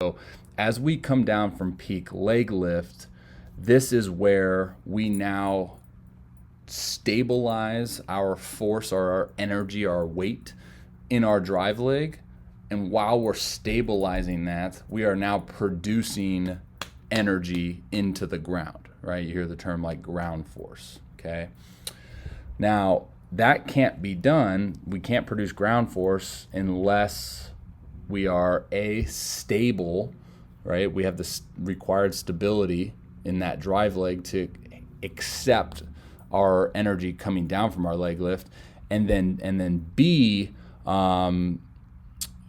So as we come down from peak leg lift, this is where we now stabilize our force or our energy, our weight in our drive leg. And while we're stabilizing that, we are now producing energy into the ground, right? You hear the term like ground force, okay? Now, that can't be done. We can't produce ground force unless we are stable, right? We have the required stability in that drive leg to accept our energy coming down from our leg lift, and then B,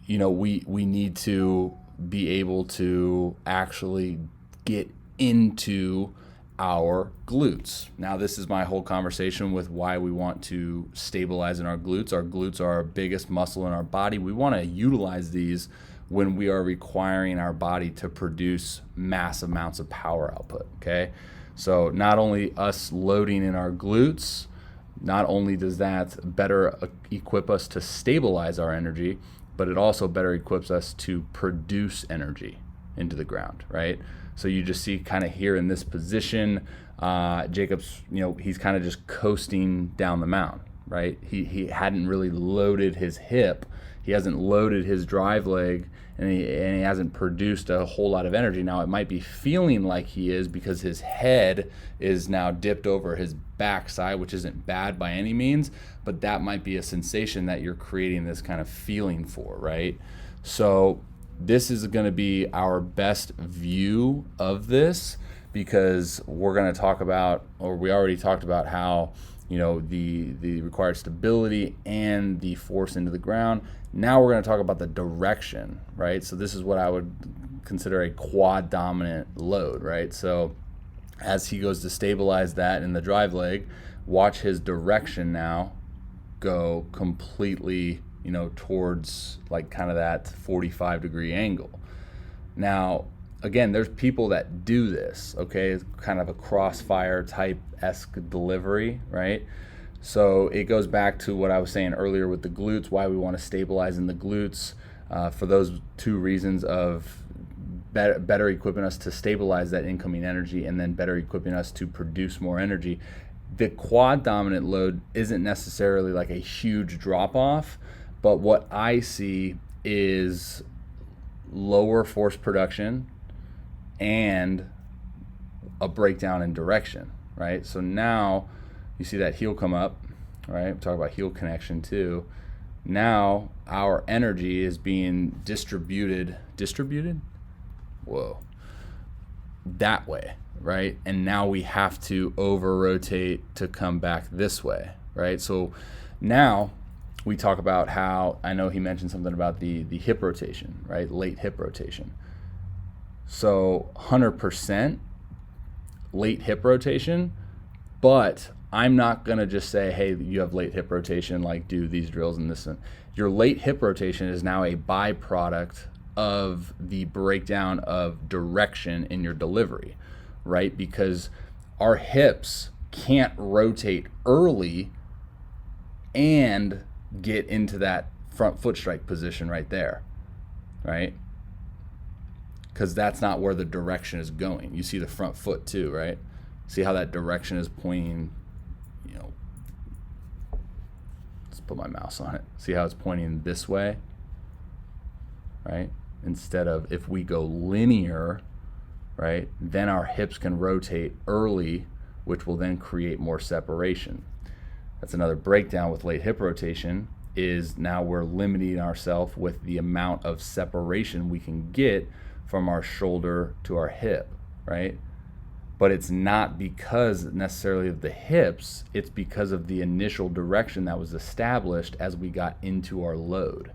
we need to be able to actually get into our glutes. Now, this is my whole conversation with why we want to stabilize in our glutes. Our glutes are our biggest muscle in our body. We want to utilize these when we are requiring our body to produce mass amounts of power output, okay? So not only us loading in our glutes, not only does that better equip us to stabilize our energy, but it also better equips us to produce energy into the ground, right? So you just see kind of here in this position, Jacob's, he's kind of just coasting down the mound, right? He hadn't really loaded his hip. He hasn't loaded his drive leg, and he hasn't produced a whole lot of energy. Now, it might be feeling like he is because his head is now dipped over his backside, which isn't bad by any means, but that might be a sensation that you're creating this kind of feeling for, right? So this is going to be our best view of this, because we're going to talk about, or we already talked about how, the required stability and the force into the ground. Now we're going to talk about the direction, right? So this is what I would consider a quad dominant load, right? So as he goes to stabilize that in the drive leg, watch his direction now go completely, towards like kind of that 45-degree angle. Now, again, there's people that do this, okay? It's kind of a crossfire type-esque delivery, right? So it goes back to what I was saying earlier with the glutes, why we want to stabilize in the glutes, for those two reasons of better equipping us to stabilize that incoming energy, and then better equipping us to produce more energy. The quad dominant load isn't necessarily like a huge drop off, but what I see is lower force production and a breakdown in direction, right? So now you see that heel come up, right? We talk about heel connection too. Now our energy is being distributed? Whoa. That way, right? And now we have to over rotate to come back this way, right? So now we talk about how, I know he mentioned something about the hip rotation, right? Late hip rotation. So 100% late hip rotation, but I'm not going to just say, hey, you have late hip rotation, like do these drills and this. Your late hip rotation is now a byproduct of the breakdown of direction in your delivery, right? Because our hips can't rotate early and get into that front foot strike position right there, right? Because that's not where the direction is going. You see the front foot too, right? See how that direction is pointing, let's put my mouse on it. See how it's pointing this way, right? Instead of, if we go linear, right, then our hips can rotate early, which will then create more separation. That's another breakdown with late hip rotation, is now we're limiting ourselves with the amount of separation we can get from our shoulder to our hip, right? But it's not because necessarily of the hips, it's because of the initial direction that was established as we got into our load,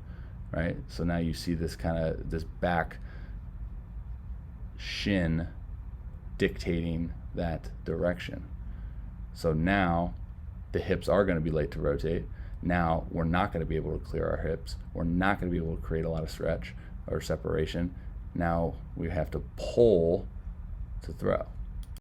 right? So now you see this kind of, this back shin dictating that direction. So now the hips are going to be late to rotate. Now we're not going to be able to clear our hips. We're not going to be able to create a lot of stretch or separation. Now we have to pull to throw.